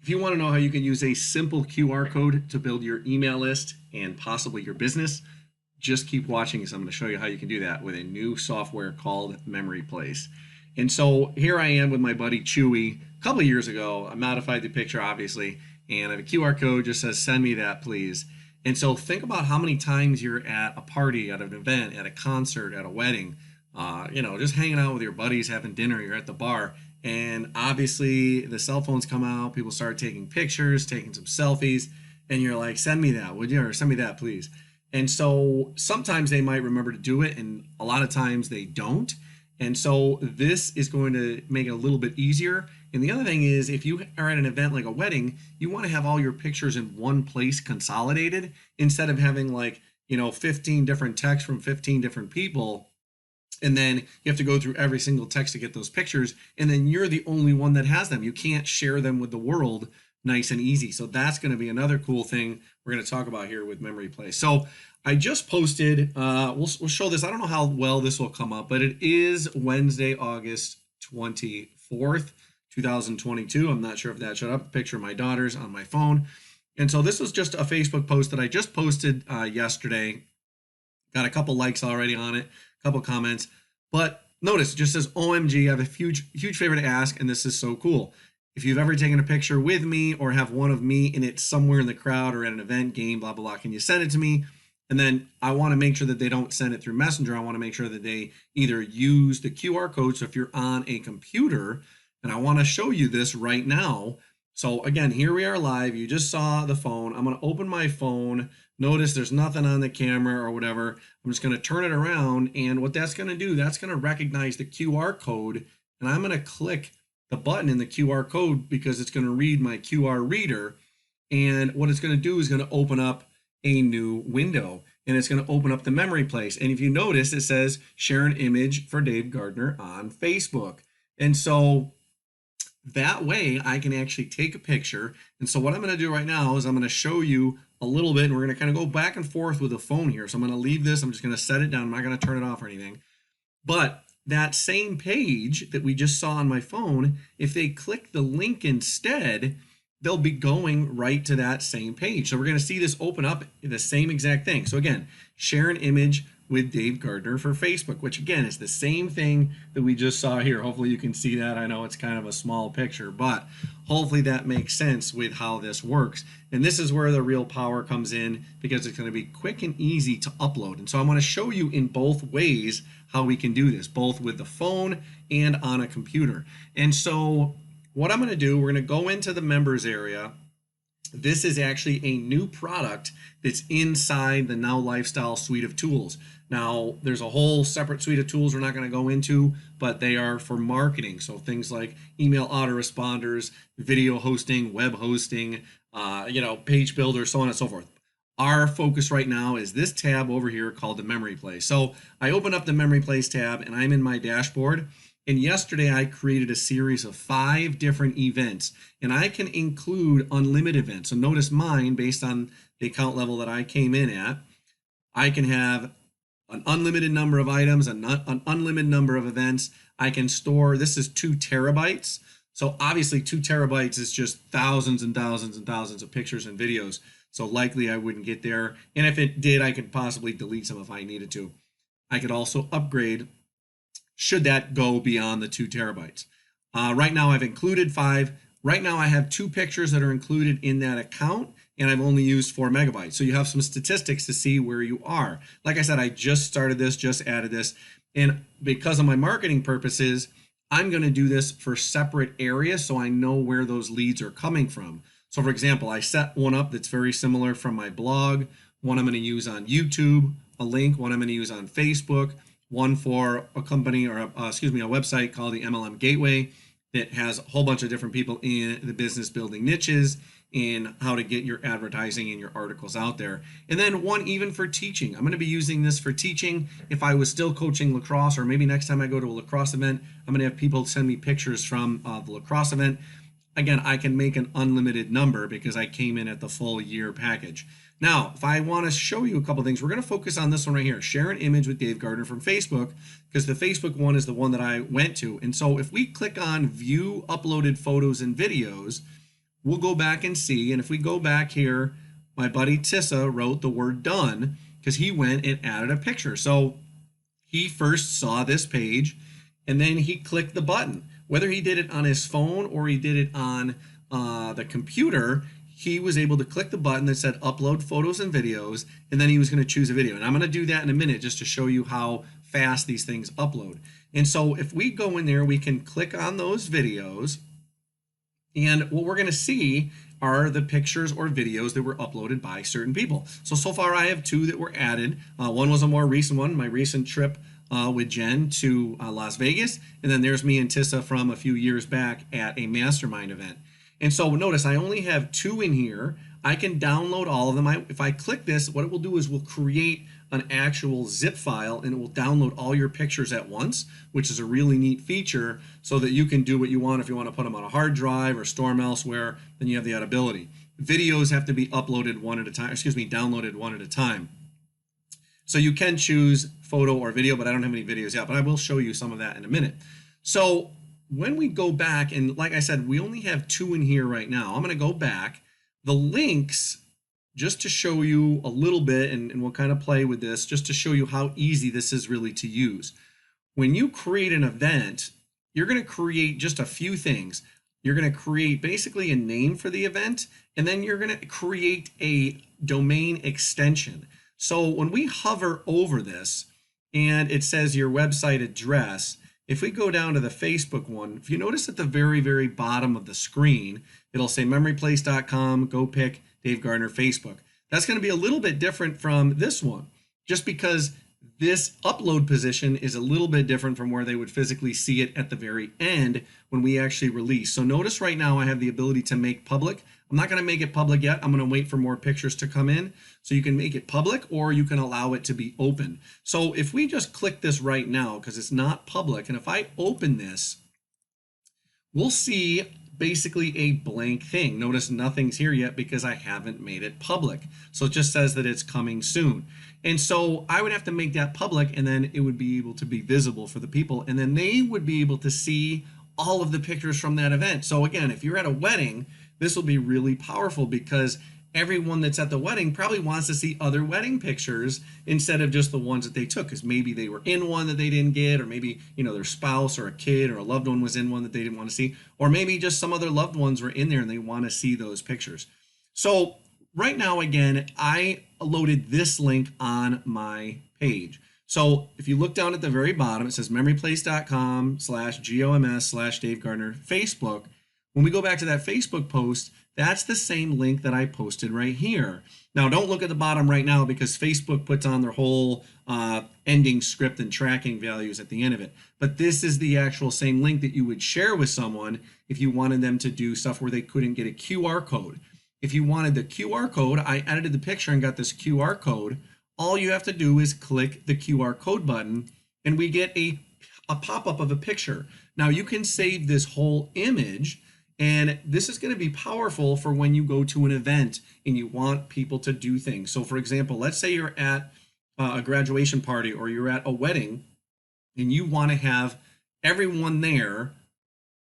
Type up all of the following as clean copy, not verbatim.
If you want to know how you can use a simple QR code to build your email list and possibly your business, just keep watching because I'm going to show you how you can do that with a new software called Memory Place. And so here I am with my buddy Chewy. A couple of years ago, I modified the picture obviously, and I have a QR code just says send me that please. And so think about how many times you're at a party, at an event, at a concert, at a wedding, just hanging out with your buddies, having dinner, you're at the bar, and obviously the cell phones come out, people start taking pictures, taking some selfies, and you're like, send me that, would you? Or send me that, please. And so sometimes they might remember to do it, and a lot of times they don't. And so this is going to make it a little bit easier. And the other thing is, if you are at an event like a wedding, you want to have all your pictures in one place consolidated instead of having 15 different texts from 15 different people. And then you have to go through every single text to get those pictures. And then you're the only one that has them. You can't share them with the world nice and easy. So that's going to be another cool thing we're going to talk about here with Memory Place. So I just posted, we'll show this. I don't know how well this will come up, but it is Wednesday, August 24th, 2022. I'm not sure if that showed up. A picture of my daughters on my phone. And so this was just a Facebook post that I just posted yesterday. Got a couple likes already on it, a couple comments. But notice it just says, OMG, I have a huge favor to ask, and this is so cool. If you've ever taken a picture with me or have one of me and it's somewhere in the crowd or at an event, game, blah, blah, blah, can you send it to me? And then I want to make sure that they don't send it through Messenger. I want to make sure that they either use the QR code. So if you're on a computer, and I want to show you this right now. So again, here we are live. You just saw the phone. I'm going to open my phone. Notice there's nothing on the camera or whatever. I'm just going to turn it around. And what that's going to do, that's going to recognize the QR code. And I'm going to click the button in the QR code because it's going to read my QR reader. And what it's going to do is going to open up a new window, and it's going to open up the Memory Place. And if you notice, it says share an image for Dave Gardner on Facebook. And so that way I can actually take a picture. And so what I'm going to do right now is I'm going to show you a little bit, and we're going to kind of go back and forth with the phone here. So I'm going to leave this. I'm just going to set it down. I'm not going to turn it off or anything. But that same page that we just saw on my phone, if they click the link instead, they'll be going right to that same page. So we're going to see this open up the same exact thing. So again, share an image with Dave Gardner for Facebook, which again is the same thing that we just saw here. Hopefully you can see that. I know it's kind of a small picture, but hopefully that makes sense with how this works. And this is where the real power comes in because it's going to be quick and easy to upload. And so I want to show you in both ways how we can do this, both with the phone and on a computer. And so what I'm going to do, we're going to go into the members area. This is actually a new product that's inside the Now Lifestyle suite of tools. Now, there's a whole separate suite of tools we're not going to go into, but they are for marketing. So things like email autoresponders, video hosting, web hosting, page builder, so on and so forth. Our focus right now is this tab over here called the Memory Place. So I open up the Memory Place tab and I'm in my dashboard. And yesterday I created a series of 5 different events, and I can include unlimited events. So notice mine, based on the account level that I came in at, I can have an unlimited number of items, an unlimited number of events. I can store, this is 2 terabytes. So obviously 2 terabytes is just thousands and thousands and thousands of pictures and videos. So likely I wouldn't get there. And if it did, I could possibly delete some if I needed to. I could also upgrade should that go beyond the 2 terabytes. Right now I've included 5. Right now I have 2 pictures that are included in that account, and I've only used 4 megabytes. So you have some statistics to see where you are. Like I said, I just started this, just added this, and because of my marketing purposes, I'm going to do this for separate areas so I know where those leads are coming from. So for example, I set one up that's very similar from my blog, one I'm going to use on YouTube, a link, one I'm going to use on Facebook, one for a company or a website called the MLM Gateway that has a whole bunch of different people in the business building niches and how to get your advertising and your articles out there. And then one even for teaching. I'm going to be using this for teaching. If I was still coaching lacrosse, or maybe next time I go to a lacrosse event, I'm going to have people send me pictures from the lacrosse event. Again, I can make an unlimited number because I came in at the full year package. Now, if I want to show you a couple things, we're going to focus on this one right here. Share an image with Dave Gardner from Facebook, because the Facebook one is the one that I went to. And so if we click on view uploaded photos and videos, we'll go back and see. And if we go back here, my buddy Tissa wrote the word done because he went and added a picture. So he first saw this page and then he clicked the button. Whether he did it on his phone or he did it on the computer, he was able to click the button that said upload photos and videos, and then he was going to choose a video. And I'm going to do that in a minute just to show you how fast these things upload. And so if we go in there, we can click on those videos, and what we're going to see are the pictures or videos that were uploaded by certain people. So far I have 2 that were added. One was a more recent one, my recent trip with Jen to Las Vegas, and then there's me and Tissa from a few years back at a mastermind event. And so notice I only have 2 in here. I can download all of them. If I click this, what it will do is we'll create an actual zip file and it will download all your pictures at once, which is a really neat feature so that you can do what you want. If you want to put them on a hard drive or store them elsewhere, then you have that ability. Videos have to be uploaded one at a time, downloaded one at a time. So you can choose photo or video, but I don't have any videos yet, but I will show you some of that in a minute. So when we go back, and like I said, we only have 2 in here right now. I'm going to go back. The links, just to show you a little bit, and we'll kind of play with this, just to show you how easy this is really to use. When you create an event, you're going to create just a few things. You're going to create basically a name for the event, and then you're going to create a domain extension. So when we hover over this, and it says your website address, if we go down to the Facebook one, if you notice at the very, very bottom of the screen, it'll say memoryplace.com, go pick Dave Gardner Facebook. That's going to be a little bit different from this one, just because this upload position is a little bit different from where they would physically see it at the very end when we actually release. So notice right now I have the ability to make public. I'm not going to make it public yet. I'm going to wait for more pictures to come in. So you can make it public or you can allow it to be open. So if we just click this right now, because it's not public, and if I open this, we'll see basically a blank thing. Notice nothing's here yet because I haven't made it public. So it just says that it's coming soon. And so I would have to make that public, and then it would be able to be visible for the people, and then they would be able to see all of the pictures from that event. So again, if you're at a wedding, this will be really powerful because everyone that's at the wedding probably wants to see other wedding pictures instead of just the ones that they took, because maybe they were in one that they didn't get, or maybe, you know, their spouse or a kid or a loved one was in one that they didn't want to see, or maybe just some other loved ones were in there and they want to see those pictures. So right now, again, I loaded this link on my page. So if you look down at the very bottom, it says memoryplace.com/GOMS/Dave Gardner Facebook. When we go back to that Facebook post, that's the same link that I posted right here. Now, don't look at the bottom right now because Facebook puts on their whole ending script and tracking values at the end of it. But this is the actual same link that you would share with someone if you wanted them to do stuff where they couldn't get a QR code. If you wanted the QR code, I edited the picture and got this QR code. All you have to do is click the QR code button and we get a pop-up of a picture. Now you can save this whole image, and this is going to be powerful for when you go to an event and you want people to do things. So for example, let's say you're at a graduation party or you're at a wedding and you want to have everyone there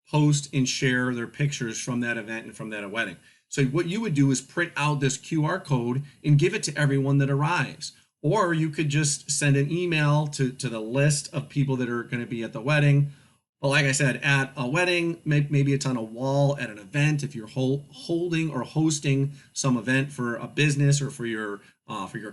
post and share their pictures from that event and from that wedding. So what you would do is print out this QR code and give it to everyone that arrives. Or you could just send an email to the list of people that are going to be at the wedding. Well, like I said, at a wedding, maybe it's on a wall at an event. If you're holding or hosting some event for a business or for your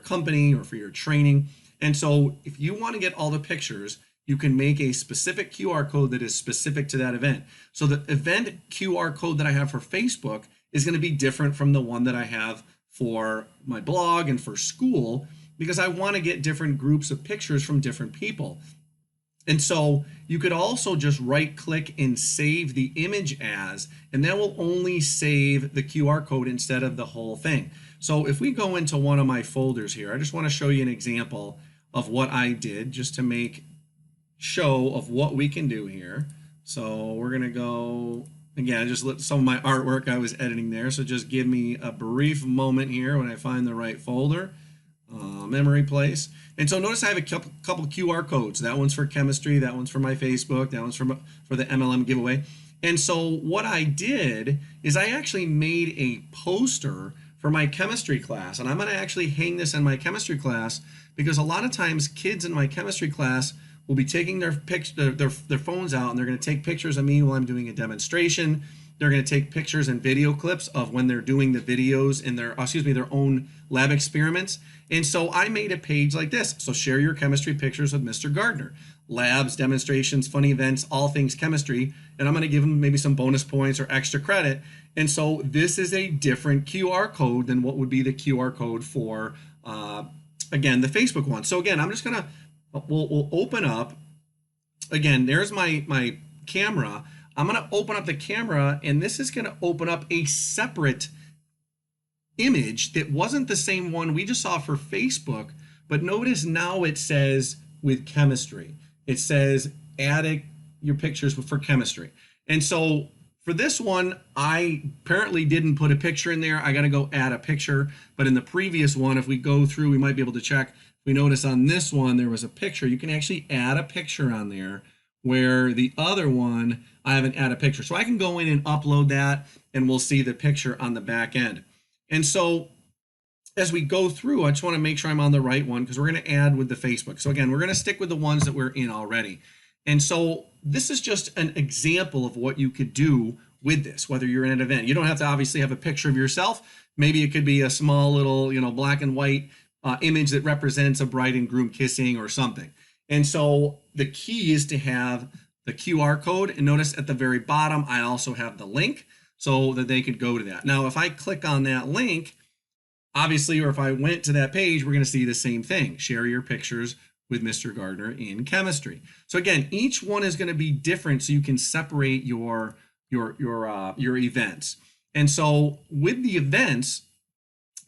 company or for your training. And so if you want to get all the pictures, you can make a specific QR code that is specific to that event. So the event QR code that I have for Facebook is going to be different from the one that I have for my blog and for school, because I want to get different groups of pictures from different people. And so you could also just right click and save the image as, and that will only save the QR code instead of the whole thing. So if we go into one of my folders here, I just want to show you an example of what I did just to make show of what we can do here. So we're going to go, again, just let some of my artwork I was editing there. So just give me a brief moment here when I find the right folder. Memory place. And so notice I have a couple QR codes. That one's for chemistry, that one's for my Facebook, that one's for the MLM giveaway. And so what I did is I actually made a poster for my chemistry class, and I'm going to actually hang this in my chemistry class because a lot of times kids in my chemistry class will be taking their phones out and they're going to take pictures of me while I'm doing a demonstration. They're going to take pictures and video clips of when they're doing the videos in their own lab experiments. And so I made a page like this. So share your chemistry pictures with Mr. Gardner. Labs, demonstrations, funny events, all things chemistry. And I'm going to give them maybe some bonus points or extra credit. And so this is a different QR code than what would be the QR code for, again, the Facebook one. So again, I'm just going to, we'll open up. Again, there's my camera. I'm going to open up the camera, and this is going to open up a separate image that wasn't the same one we just saw for Facebook, but notice now it says with chemistry. It says add your pictures for chemistry. And so for this one, I apparently didn't put a picture in there. I got to go add a picture. But in the previous one, if we go through, we might be able to check. We notice on this one, there was a picture. You can actually add a picture on there, where the other one, I haven't added a picture. So I can go in and upload that, and we'll see the picture on the back end. And so as we go through, I just want to make sure I'm on the right one because we're going to add with the Facebook. So again, we're going to stick with the ones that we're in already. And so this is just an example of what you could do with this, whether you're in an event. You don't have to obviously have a picture of yourself. Maybe it could be a small little, black and white image that represents a bride and groom kissing or something. And so the key is to have the QR code. And notice at the very bottom, I also have the link so that they could go to that. Now, if I click on that link, obviously, or if I went to that page, we're going to see the same thing. Share your pictures with Mr. Gardner in chemistry. So again, each one is going to be different so you can separate your events. And so with the events,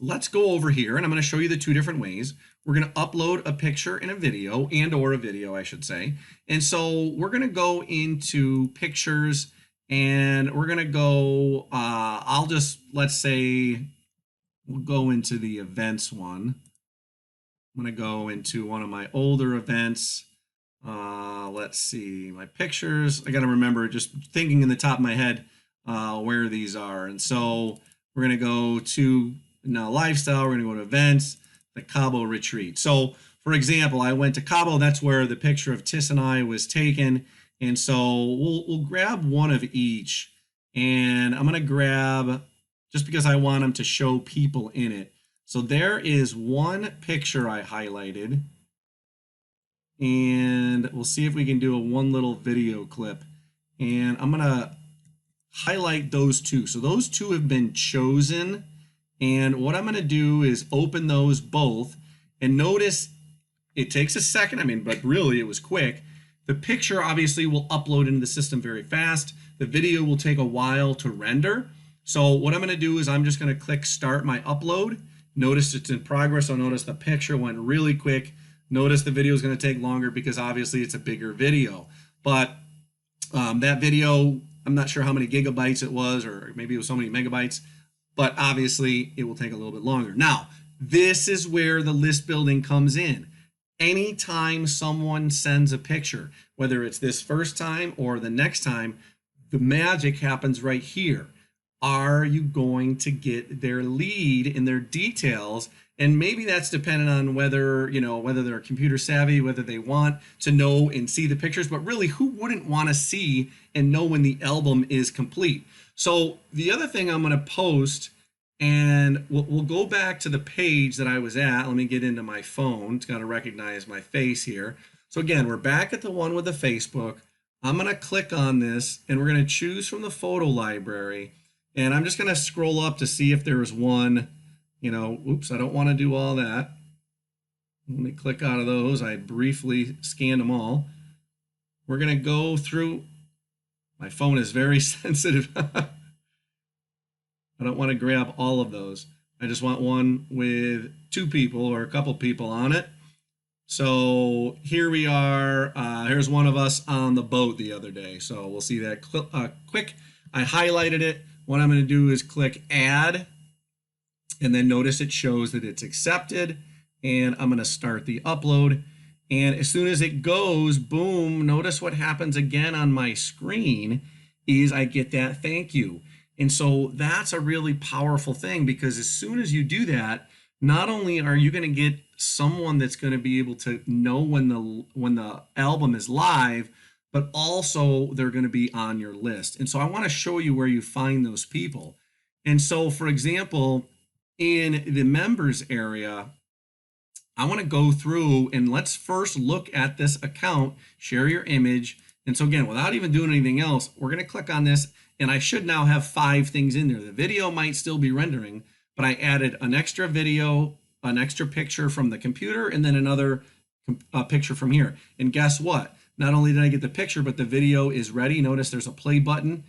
let's go over here, and I'm going to show you the two different ways. We're going to upload a picture and a video, or a video, I should say. And so we're going to go into pictures, and we're going to go, let's say, we'll go into the events one. I'm going to go into one of my older events. Let's see, my pictures. I got to remember, just thinking in the top of my head where these are. And so we're going to go to lifestyle. We're going to go to events, the Cabo retreat. So for example, I went to Cabo. That's where the picture of Tiss and I was taken. And so we'll grab one of each. And I'm going to grab, just because I want them to show people in it. So there is one picture I highlighted, and we'll see if we can do one little video clip. And I'm going to highlight those two. So those two have been chosen. And what I'm going to do is open those both. And notice it takes a second. But really it was quick. The picture obviously will upload into the system very fast. The video will take a while to render. So what I'm going to do is I'm just going to click start my upload. Notice it's in progress. So notice the picture went really quick. Notice the video is going to take longer because obviously it's a bigger video. But that video, I'm not sure how many gigabytes it was, or maybe it was so many megabytes, but obviously it will take a little bit longer. Now, this is where the list building comes in. Anytime someone sends a picture, whether it's this first time or the next time, the magic happens right here. Are you going to get their lead in their details? And maybe that's dependent on whether they're computer savvy, whether they want to know and see the pictures, but really who wouldn't want to see and know when the album is complete? So the other thing I'm going to post, and we'll go back to the page that I was at. Let me get into my phone. It's got to recognize my face here. So again, we're back at the one with the Facebook. I'm going to click on this, and we're going to choose from the photo library. And I'm just going to scroll up to see if there is one, oops, I don't want to do all that. Let me click out of those. I briefly scanned them all. We're going to go through. My phone is very sensitive. I don't want to grab all of those. I just want one with two people or a couple people on it. So here we are. Here's one of us on the boat the other day. So we'll see that quick. I highlighted it. What I'm going to do is click add, and then notice it shows that it's accepted, and I'm going to start the upload. And as soon as it goes, boom, notice what happens again on my screen is I get that thank you. And so that's a really powerful thing, because as soon as you do that, not only are you going to get someone that's going to be able to know when the album is live, but also they're going to be on your list. And so I want to show you where you find those people. And so, for example, in the members area, I want to go through and let's first look at this account, share your image. And so again, without even doing anything else, we're going to click on this, and I should now have 5 things in there. The video might still be rendering, but I added an extra video, an extra picture from the computer, and then another picture from here. And guess what? Not only did I get the picture, but the video is ready. Notice there's a play button,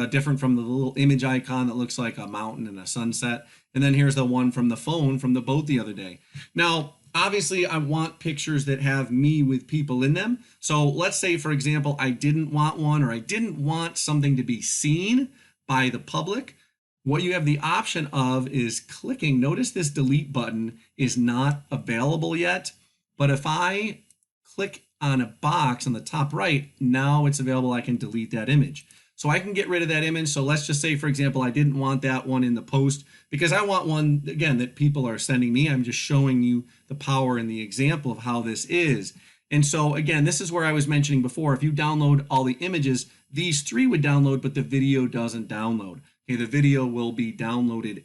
different from the little image icon that looks like a mountain and a sunset. And then here's the one from the phone from the boat the other day. Now, obviously, I want pictures that have me with people in them. So let's say, for example, I didn't want one, or I didn't want something to be seen by the public. What you have the option of is clicking. Notice this delete button is not available yet. But if I click on a box on the top right, now it's available. I can delete that image. So I can get rid of that image. So let's just say, for example, I didn't want that one in the post because I want one, again, that people are sending me. I'm just showing you the power and the example of how this is. And so again, this is where I was mentioning before, if you download all the images, these 3 would download, but the video doesn't download. Okay, the video will be downloaded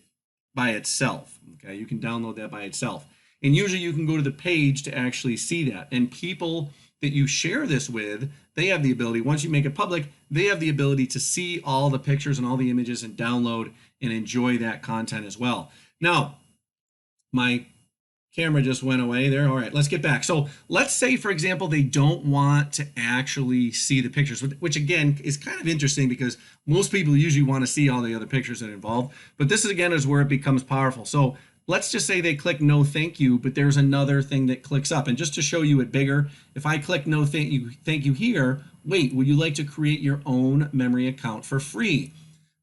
by itself. Okay, you can download that by itself. And usually you can go to the page to actually see that. And people that you share this with, they have the ability, once you make it public, they have the ability to see all the pictures and all the images and download and enjoy that content as well. Now, my camera just went away there. All right, let's get back. So let's say, for example, they don't want to actually see the pictures, which again is kind of interesting because most people usually want to see all the other pictures that are involved. But this is, again, is where it becomes powerful. So let's just say they click no thank you, but there's another thing that clicks up. And just to show you it bigger, if I click no thank you here, wait, would you like to create your own memory account for free?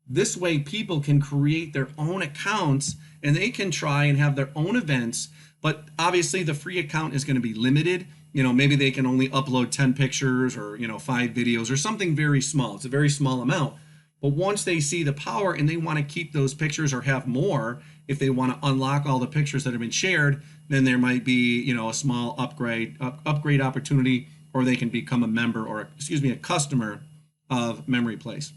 This way people can create their own accounts and they can try and have their own events, but obviously the free account is going to be limited. You know, maybe they can only upload 10 pictures or, 5 videos or something very small. It's a very small amount. But once they see the power and they want to keep those pictures or have more, if they want to unlock all the pictures that have been shared, then there might be, a small upgrade opportunity, or they can become a member or, a customer of Memory Place.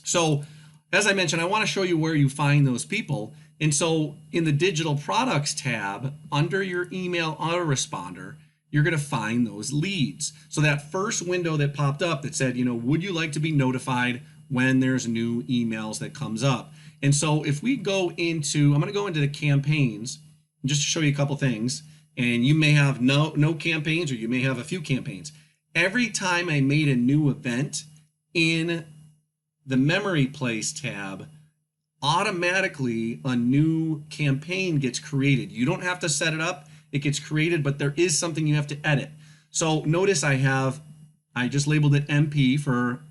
So as I mentioned, I want to show you where you find those people. And so in the digital products tab, under your email autoresponder, you're going to find those leads. So that first window that popped up that said, would you like to be notified when there's new emails that comes up? And so if we go into, I'm going to go into the campaigns just to show you a couple things. And you may have no campaigns, or you may have a few campaigns. Every time I made a new event in the Memory Place tab, automatically a new campaign gets created. You don't have to set it up. It gets created, but there is something you have to edit. So notice I just labeled it MP for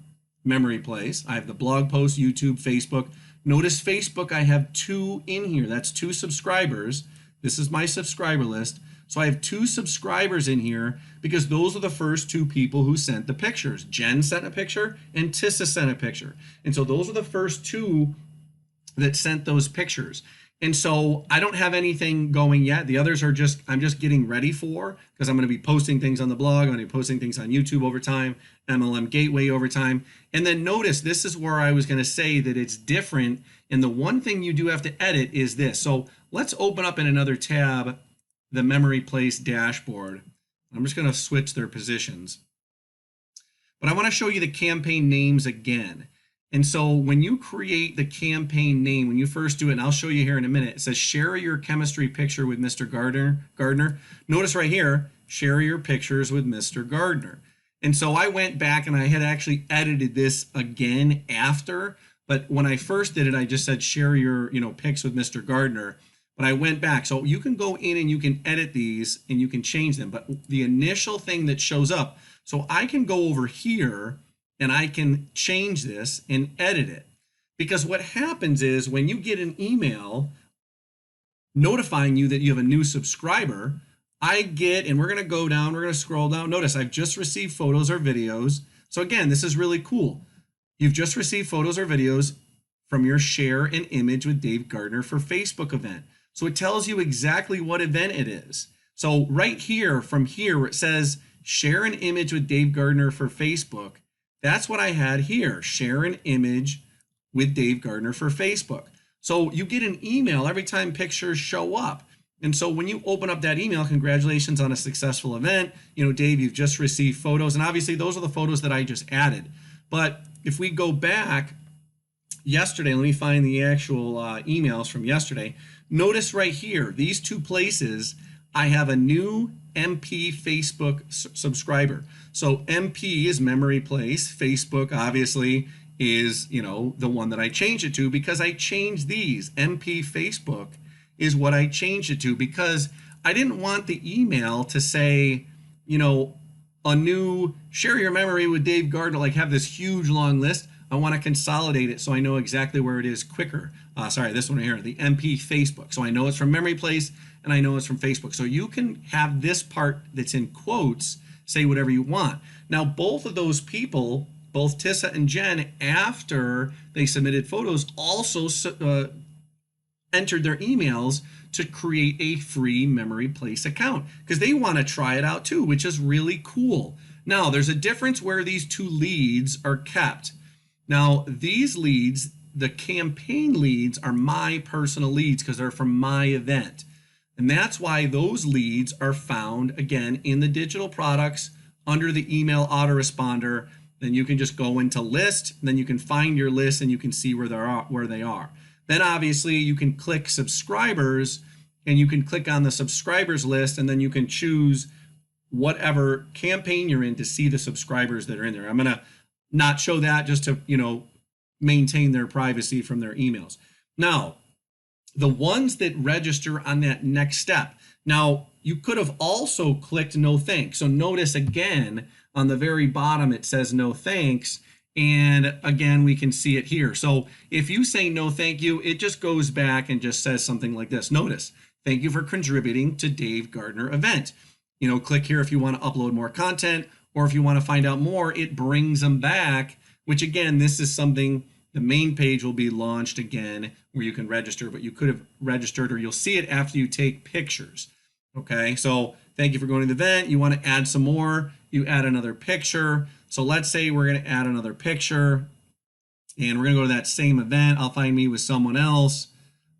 Memory Place. I have the blog post, YouTube, Facebook. Notice Facebook, I have 2 in here. That's 2 subscribers. This is my subscriber list. So I have 2 subscribers in here because those are the first 2 people who sent the pictures. Jen sent a picture and Tissa sent a picture. And so those are the first 2 that sent those pictures. And so I don't have anything going yet. The others are I'm just getting ready for, because I'm going to be posting things on the blog. I'm going to be posting things on YouTube over time, MLM Gateway over time. And then notice, this is where I was going to say that it's different. And the one thing you do have to edit is this. So let's open up in another tab, the Memory Place dashboard. I'm just going to switch their positions. But I want to show you the campaign names again. And so when you create the campaign name, when you first do it, and I'll show you here in a minute, it says share your chemistry picture with Mr. Gardner. Notice right here, share your pictures with Mr. Gardner. And so I went back and I had actually edited this again after, but when I first did it, I just said share your pics with Mr. Gardner. But I went back. So you can go in and you can edit these and you can change them. But the initial thing that shows up, so I can go over here and I can change this and edit it. Because what happens is when you get an email notifying you that you have a new subscriber, I get, and we're going to go down, we're going to scroll down. Notice I've just received photos or videos. So again, this is really cool. You've just received photos or videos from your share an image with Dave Gardner for Facebook event. So it tells you exactly what event it is. So right here, from here, where it says share an image with Dave Gardner for Facebook, that's what I had here, share an image with Dave Gardner for Facebook. So you get an email every time pictures show up. And so when you open up that email, congratulations on a successful event. You know, Dave, you've just received photos. And obviously those are the photos that I just added. But if we go back yesterday, let me find the actual emails from yesterday. Notice right here, these two places, I have a new MP Facebook subscriber. So MP is Memory Place. Facebook obviously is, you know, the one that I changed it to because I changed these. MP Facebook is what I changed it to because I didn't want the email to say, you know, a new share your memory with Dave Gardner, like have this huge long list. I want to consolidate it so I know exactly where it is quicker. Sorry, this one here, the MP Facebook. So I know it's from Memory Place and I know it's from Facebook. So you can have this part that's in quotes, say whatever you want. Now, both of those people, both Tissa and Jen, after they submitted photos, also entered their emails to create a free Memory Place account because they want to try it out too, which is really cool. Now, there's a difference where these two leads are kept. Now, these leads, the campaign leads, are my personal leads because they're from my event. And that's why those leads are found, again, in the digital products under the email autoresponder. Then you can just go into list, then you can find your list and you can see where they are. Then obviously you can click subscribers and you can click on the subscribers list and then you can choose whatever campaign you're in to see the subscribers that are in there. I'm going to not show that just to, you know, maintain their privacy from their emails. Now, the ones that register on that next step. Now, you could have also clicked no thanks. So notice again, on the very bottom, it says no thanks. And again, we can see it here. So if you say no thank you, it just goes back and just says something like this. Notice, thank you for contributing to Dave Gardner event. You know, click here if you want to upload more content, or if you want to find out more, it brings them back, which again, this is something, the main page will be launched again where you can register, but you could have registered, or you'll see it after you take pictures. Okay, so thank you for going to the event. You want to add some more, you add another picture. So let's say we're going to add another picture and we're going to go to that same event. I'll find me with someone else.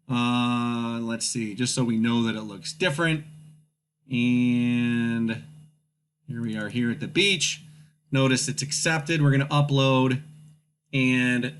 Let's see, just so we know that it looks different. And here we are here at the beach. Notice it's accepted. We're going to upload. And as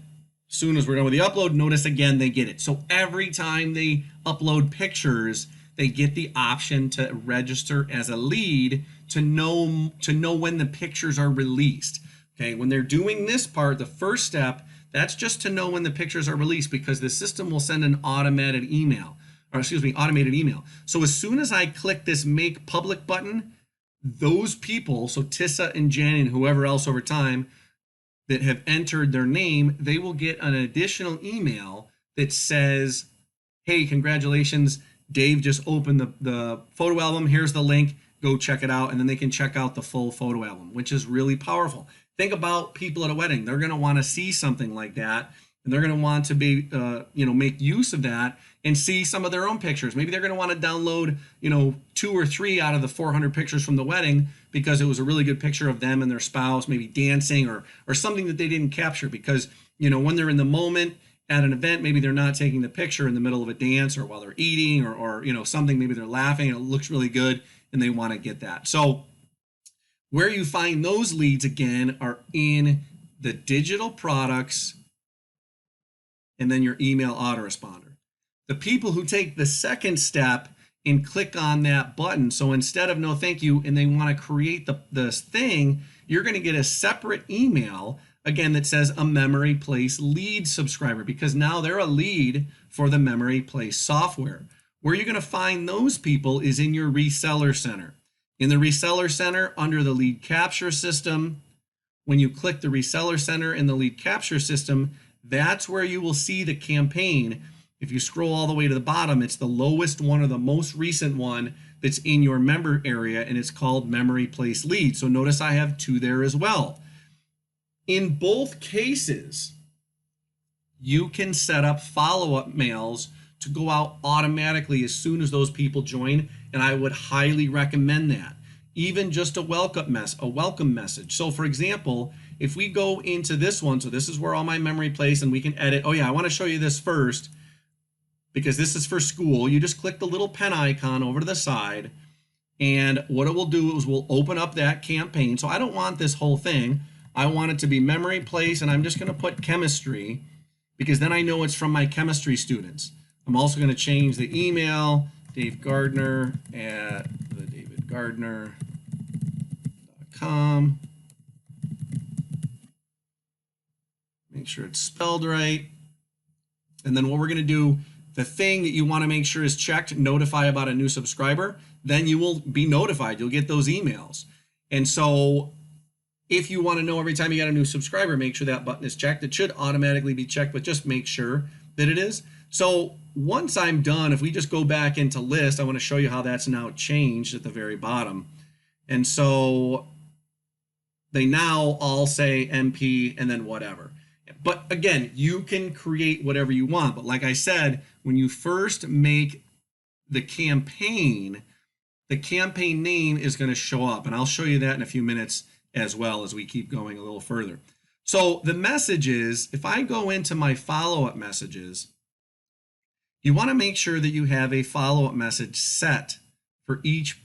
soon as we're done with the upload, notice again, they get it. So every time they upload pictures, they get the option to register as a lead to know when the pictures are released. Okay, when they're doing this part, the first step, that's just to know when the pictures are released because the system will send an automated email. So as soon as I click this make public button, those people, so Tissa and Jen and whoever else over time that have entered their name, they will get an additional email that says, hey, congratulations, Dave just opened the photo album. Here's the link. Go check it out. And then they can check out the full photo album, which is really powerful. Think about people at a wedding. They're going to want to see something like that. And they're going to want to be, make use of that and see some of their own pictures. Maybe they're going to want to download, 2 or 3 out of the 400 pictures from the wedding because it was a really good picture of them and their spouse, maybe dancing or something that they didn't capture because, when they're in the moment at an event, maybe they're not taking the picture in the middle of a dance or while they're eating or something, maybe they're laughing and it looks really good and they want to get that. So where you find those leads again are in the digital products and then your email autoresponder. The people who take the second step and click on that button, so instead of no thank you and they want to create this thing, you're going to get a separate email again that says a Memory Place lead subscriber because now they're a lead for the Memory Place software. Where you're going to find those people is in your reseller center. In the reseller center under the lead capture system, when you click the reseller center in the lead capture system, that's where you will see the campaign. If you scroll all the way to the bottom, it's the lowest one or the most recent one that's in your member area, and it's called Memory Place Lead. So notice I have 2 there as well. In both cases, you can set up follow-up mails to go out automatically as soon as those people join, and I would highly recommend that. Even just a welcome message. So for example, if we go into this one, so this is where all my memory plays, and we can edit. Oh yeah, I want to show you this first because this is for school. You just click the little pen icon over to the side, and what it will do is we'll open up that campaign. So I don't want this whole thing. I want it to be memory place, and I'm just going to put chemistry because then I know it's from my chemistry students. I'm also going to change the email, Dave Gardner at DaveGardner.com. Make sure it's spelled right. And then what we're going to do, the thing that you want to make sure is checked, notify about a new subscriber, then you will be notified. You'll get those emails. And so if you want to know every time you got a new subscriber, make sure that button is checked. It should automatically be checked, but just make sure that it is. So once I'm done, if we just go back into list, I want to show you how that's now changed at the very bottom. And so they now all say MP and then whatever. But again, you can create whatever you want. But like I said, when you first make the campaign name is going to show up. And I'll show you that in a few minutes as well as we keep going a little further. So the messages, if I go into my follow-up messages, you want to make sure that you have a follow-up message set for each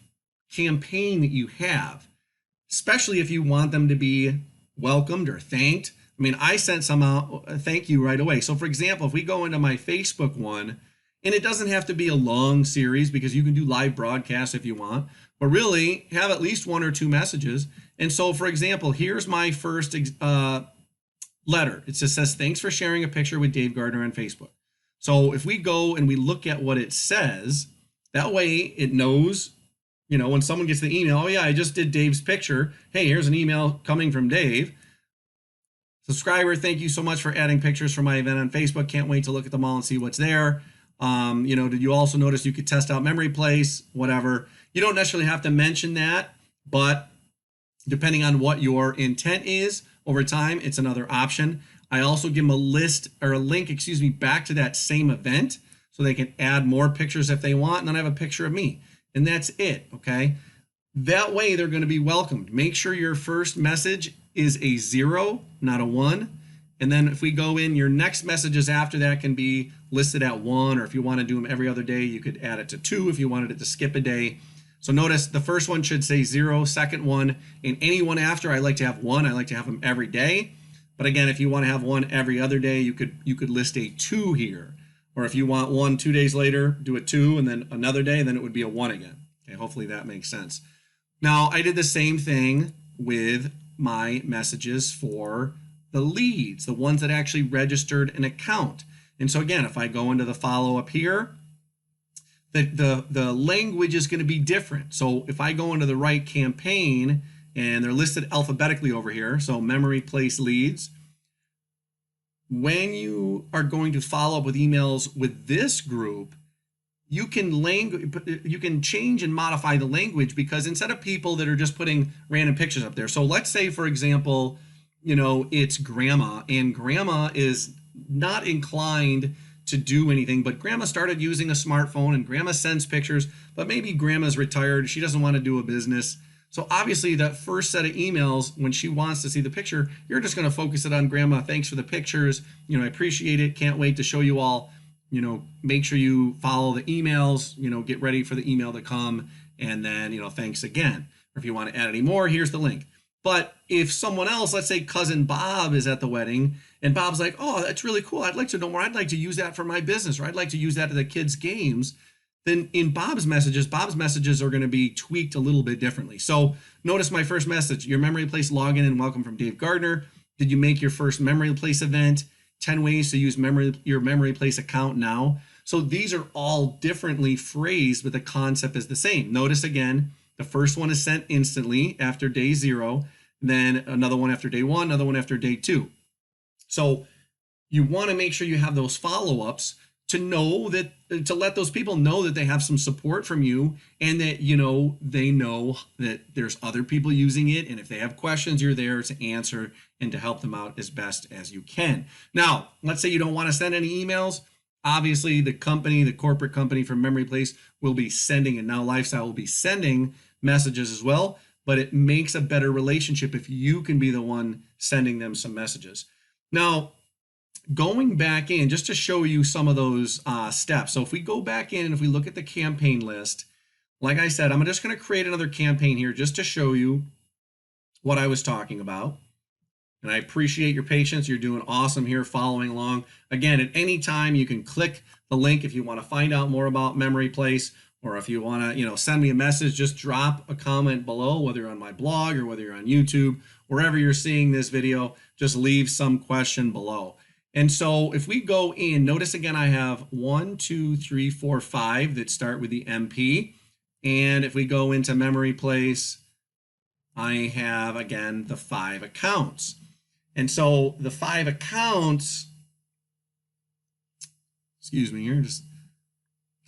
campaign that you have, especially if you want them to be welcomed or thanked. I mean, I sent some out, thank you right away. So for example, if we go into my Facebook one, and it doesn't have to be a long series because you can do live broadcasts if you want, but really have at least one or two messages. And so for example, here's my first letter. It just says, thanks for sharing a picture with Dave Gardner on Facebook. So if we go and we look at what it says, that way it knows, you know, when someone gets the email, oh yeah, I just did Dave's picture. Hey, here's an email coming from Dave. Subscriber, thank you so much for adding pictures for my event on Facebook. Can't wait to look at them all and see what's there. You know, did you also notice you could test out memory place, whatever. You don't necessarily have to mention that, but depending on what your intent is over time, it's another option. I also give them a list or a link, back to that same event so they can add more pictures if they want. And then I have a picture of me, and that's it. Okay. That way they're going to be welcomed. Make sure your first message is a 0, not a 1. And then if we go in, your next messages after that can be listed at 1, or if you want to do them every other day, you could add it to 2 if you wanted it to skip a day. So notice the first one should say 0, second one, and any one after, I like to have 1. I like to have them every day. But again, if you want to have 1 every other day, you could list a 2 here. Or if you want 1 2 days later, do a 2, and then another day, then it would be a 1 again. Okay, hopefully that makes sense. Now, I did the same thing with my messages for the leads, the ones that actually registered an account. And so again, if I go into the follow-up here, the language is going to be different. So if I go into the right campaign, and they're listed alphabetically over here, so memory place leads, when you are going to follow up with emails with this group, you can change and modify the language, because instead of people that are just putting random pictures up there. So let's say, for example, you know, it's grandma, and grandma is not inclined to do anything, but grandma started using a smartphone, and grandma sends pictures, but maybe grandma's retired. She doesn't want to do a business. So obviously that first set of emails, when she wants to see the picture, you're just going to focus it on grandma. Thanks for the pictures. You know, I appreciate it. Can't wait to show you all. You know, make sure you follow the emails, you know, get ready for the email to come. And then, you know, thanks again. Or if you want to add any more, here's the link. But if someone else, let's say cousin Bob is at the wedding, and Bob's like, oh, that's really cool. I'd like to know more. I'd like to use that for my business, or I'd like to use that to the kids' games. Then in Bob's messages are going to be tweaked a little bit differently. So notice my first message, your memory place login and welcome from Dave Gardner. Did you make your first memory place event? 10 ways to use your memory place account now. So these are all differently phrased, but the concept is the same. Notice again, the first one is sent instantly after day 0, then another one after day 1, another one after day 2. So you want to make sure you have those follow-ups to know that, to let those people know that they have some support from you, and that, you know, they know that there's other people using it, and if they have questions, you're there to answer and to help them out as best as you can. Now, let's say you don't want to send any emails. Obviously, the company, the corporate company from Memory Place, will be sending, and Now Lifestyle will be sending messages as well, but it makes a better relationship if you can be the one sending them some messages. Now, going back in just to show you some of those steps. So if we go back in and if we look at the campaign list, like I said, I'm just going to create another campaign here just to show you what I was talking about. And I appreciate your patience. You're doing awesome here following along. Again, at any time you can click the link if you want to find out more about Memory Place, or if you want to, you know, send me a message, just drop a comment below, whether you're on my blog or whether you're on YouTube, wherever you're seeing this video, just leave some question below. And so if we go in, notice again, I have 1, 2, 3, 4, 5 that start with the MP. And if we go into Memory Place, I have, again, the 5 accounts. And so the 5 accounts, excuse me here, just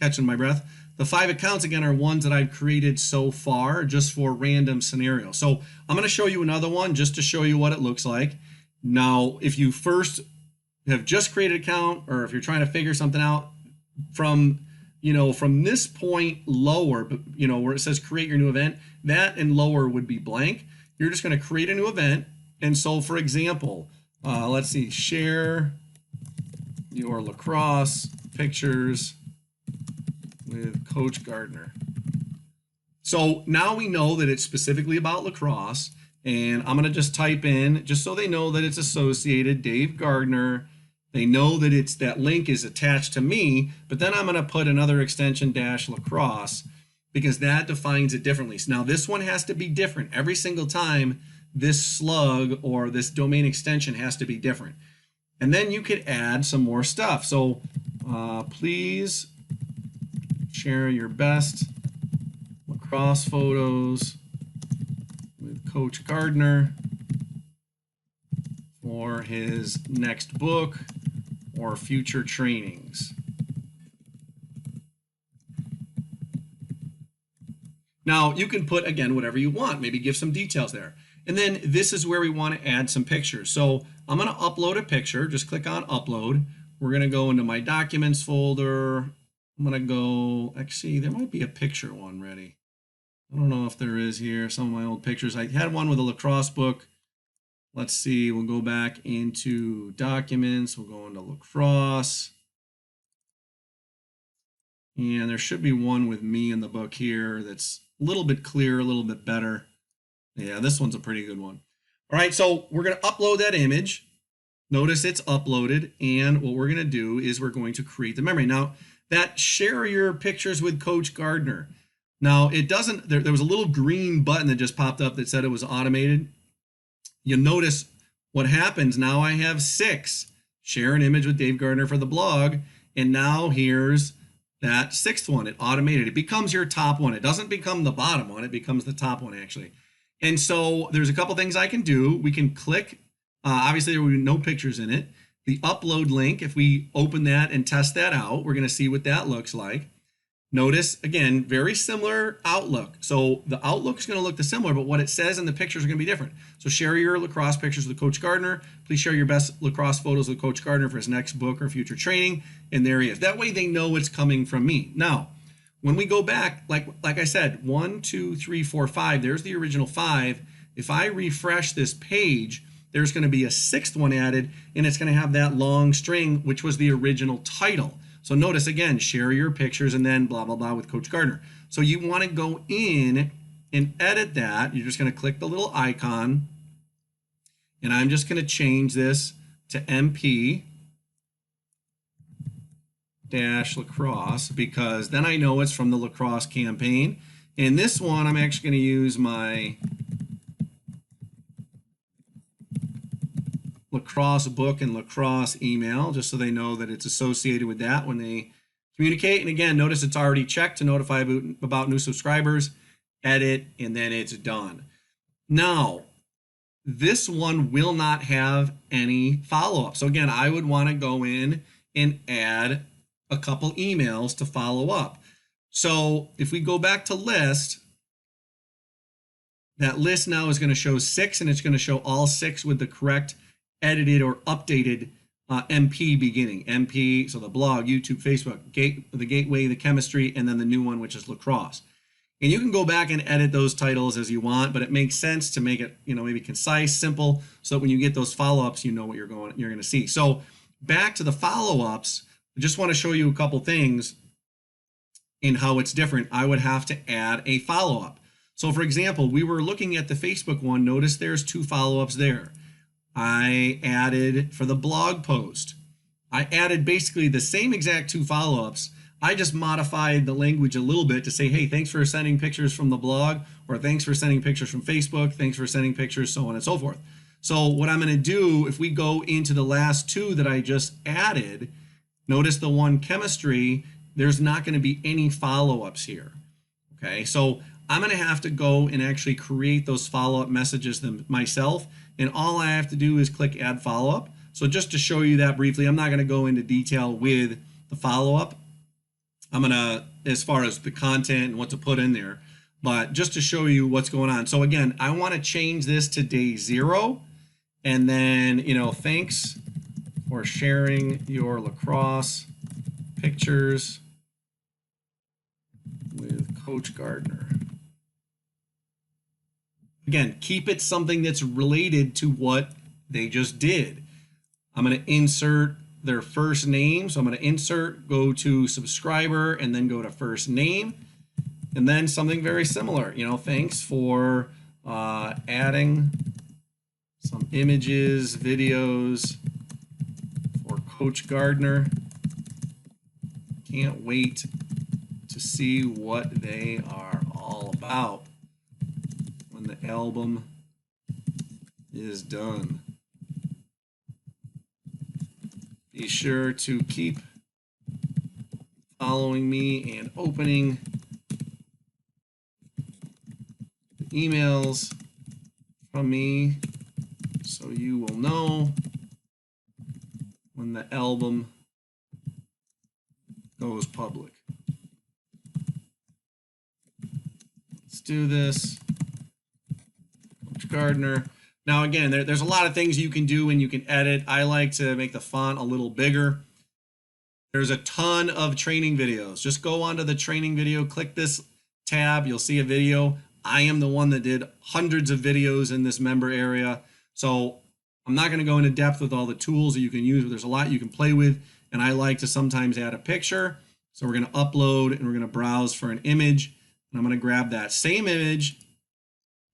catching my breath. The 5 accounts, again, are ones that I've created so far just for random scenarios. So I'm going to show you another one just to show you what it looks like. Now, if you first have just created an account, or if you're trying to figure something out from, you know, from this point lower, but, you know, where it says create your new event, that and lower would be blank. You're just going to create a new event. And so, for example, let's see, share your lacrosse pictures with Coach Gardner. So now we know that it's specifically about lacrosse, and I'm going to just type in, just so they know that it's associated, Dave Gardner. They know that it's, that link is attached to me, but then I'm going to put another extension -lacrosse, because that defines it differently. So now this one has to be different every single time. This slug or this domain extension has to be different. And then you could add some more stuff. So please share your best lacrosse photos with Coach Gardner for his next book or future trainings. Now you can put, again, whatever you want, maybe give some details there. And then this is where we want to add some pictures. So I'm going to upload a picture. Just click on upload. We're going to go into my documents folder. I'm going to go, actually, there might be a picture one ready. I don't know if there is here. Some of my old pictures. I had one with a lacrosse book. Let's see. We'll go back into documents. We'll go into lacrosse. And there should be one with me in the book here that's a little bit clearer, a little bit better. Yeah, this one's a pretty good one. All right, so we're going to upload that image. Notice it's uploaded, and what we're going to do is we're going to create the memory. Now, that share your pictures with Coach Gardner. Now, it doesn't, there was a little green button that just popped up that said it was automated. You'll notice what happens. Now I have 6. Share an image with Dave Gardner for the blog, and now here's that 6th one. It automated. It becomes your top one. It doesn't become the bottom one. It becomes the top one, actually. And so there's a couple things I can do. We can click, obviously there will be no pictures in it. The upload link, if we open that and test that out, we're going to see what that looks like. Notice, again, very similar outlook. So the outlook is going to look the similar, but what it says in the pictures are going to be different. So share your lacrosse pictures with Coach Gardner. Please share your best lacrosse photos with Coach Gardner for his next book or future training. And there he is. That way they know it's coming from me. Now, when we go back, like I said, 1, 2, 3, 4, 5, there's the original 5. If I refresh this page, there's going to be a 6th one added, and it's going to have that long string, which was the original title. So notice, again, share your pictures and then blah, blah, blah with Coach Gardner. So you want to go in and edit that. You're just going to click the little icon, and I'm just going to change this to MP -lacrosse, because then I know it's from the lacrosse campaign. And this one, I'm actually going to use my lacrosse book and lacrosse email, just so they know that it's associated with that when they communicate. And again, notice it's already checked to notify about new subscribers. Edit, and then it's done. Now, this one will not have any follow-up. So again, I would want to go in and add a couple emails to follow up. So if we go back to list, that list now is going to show 6, and it's going to show all 6 with the correct edited or updated MP beginning. MP, so the blog, YouTube, Facebook, the gateway, the chemistry, and then the new one, which is lacrosse. And you can go back and edit those titles as you want, but it makes sense to make it, maybe concise, simple, so that when you get those follow-ups, you know what you're going to see. So back to the follow-ups, I just want to show you a couple things in how it's different. I would have to add a follow-up. So for example, we were looking at the Facebook one. Notice there's 2 follow-ups there. I added for the blog post, I added basically the same exact 2 follow-ups. I just modified the language a little bit to say, hey, thanks for sending pictures from the blog, or thanks for sending pictures from Facebook, thanks for sending pictures, so on and so forth. So what I'm going to do, if we go into the last 2 that I just added, notice the one chemistry, there's not going to be any follow-ups here. Okay, so I'm going to have to go and actually create those follow-up messages myself, and all I have to do is click add follow-up. So just to show you that briefly, I'm not going to go into detail with the follow-up. I'm going to, as far as the content and what to put in there, but just to show you what's going on. So again, I want to change this to day 0, and then, thanks for sharing your lacrosse pictures with Coach Gardner. Again, keep it something that's related to what they just did. I'm going to insert their first name. So I'm going to insert, go to subscriber, and then go to first name. And then something very similar, thanks for adding some images, videos for Coach Gardner. Can't wait to see what they are all about when the album is done. Be sure to keep following me and opening the emails from me so you will know when the album goes public. Let's do this. Coach Gardner. Now again, there's a lot of things you can do and you can edit. I like to make the font a little bigger. There's a ton of training videos. Just go onto the training video, click this tab, you'll see a video. I am the one that did hundreds of videos in this member area. So I'm not going to go into depth with all the tools that you can use, but there's a lot you can play with. And I like to sometimes add a picture. So we're going to upload and we're going to browse for an image. And I'm going to grab that same image.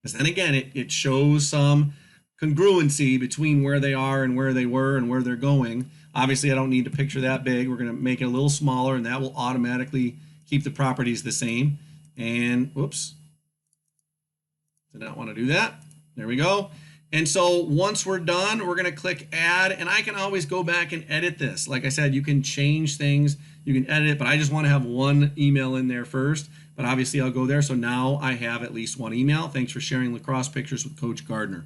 Because then again, it shows some congruency between where they are and where they were and where they're going. Obviously, I don't need to picture that big. We're going to make it a little smaller, and that will automatically keep the properties the same. And whoops, did not want to do that. There we go. And so once we're done, we're going to click add, and I can always go back and edit this. Like I said, you can change things, you can edit it, but I just want to have one email in there first. But obviously, I'll go there. So now I have at least one email. Thanks for sharing lacrosse pictures with Coach Gardner.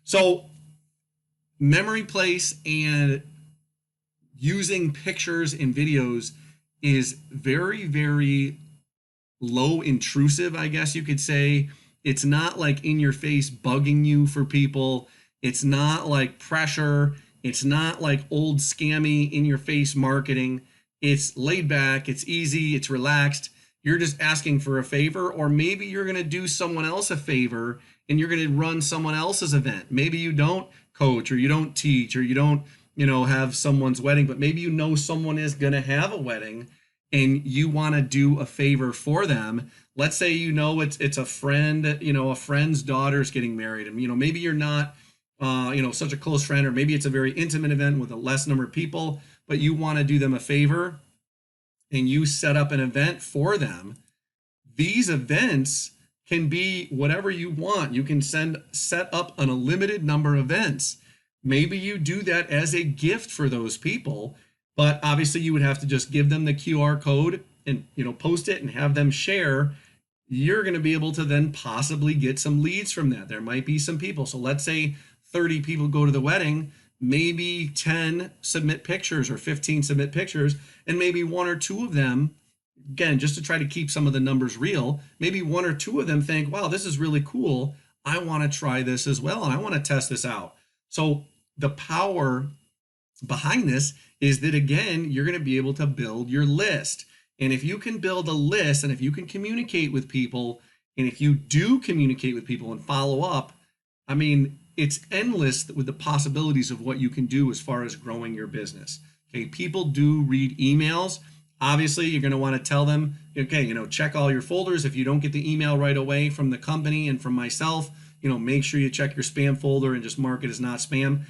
So memory place and using pictures and videos is very, very low intrusive, I guess you could say. It's not like in your face bugging you for people. It's not like pressure. It's not like old scammy in your face marketing. It's laid back. It's easy. It's relaxed. You're just asking for a favor, or maybe you're going to do someone else a favor and you're going to run someone else's event. Maybe you don't coach, or you don't teach, or you don't, have someone's wedding, but maybe someone is going to have a wedding and you want to do a favor for them. Let's say it's a friend, a friend's daughter's getting married, and maybe you're not such a close friend, or maybe it's a very intimate event with a less number of people, but you want to do them a favor and you set up an event for them. These events can be whatever you want. You can set up an unlimited number of events. Maybe you do that as a gift for those people, but obviously you would have to just give them the QR code and post it and have them share. You're going to be able to then possibly get some leads from that. There might be some people. So let's say 30 people go to the wedding. maybe 10 submit pictures or 15 submit pictures, and maybe one or two of them, again, just to try to keep some of the numbers real, maybe one or two of them think, wow, this is really cool. I want to try this as well, and I want to test this out. So the power behind this is that, again, you're going to be able to build your list. And if you can build a list, and if you can communicate with people, and if you do communicate with people and follow up, I mean, it's endless with the possibilities of what you can do as far as growing your business. Okay, people do read emails. Obviously, you're going to want to tell them, okay, check all your folders. If you don't get the email right away from the company and from myself, make sure you check your spam folder and just mark it as not spam.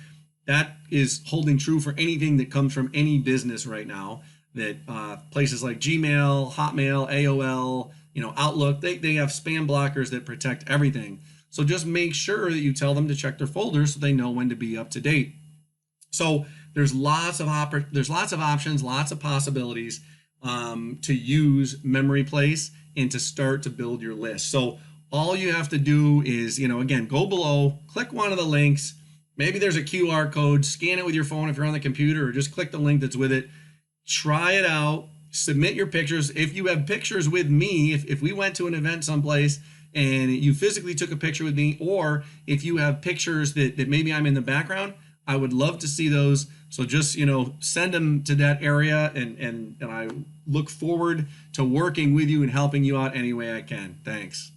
That is holding true for anything that comes from any business right now. That places like Gmail, Hotmail, AOL, Outlook, they have spam blockers that protect everything. So just make sure that you tell them to check their folders so they know when to be up to date. So there's lots of options, lots of possibilities to use Memory Place and to start to build your list. So all you have to do is, again, go below, click one of the links. Maybe there's a QR code, scan it with your phone if you're on the computer, or just click the link that's with it. Try it out, submit your pictures. If you have pictures with me, if we went to an event someplace and you physically took a picture with me, or if you have pictures that maybe I'm in the background, I would love to see those. So just, send them to that area, and I look forward to working with you and helping you out any way I can. Thanks.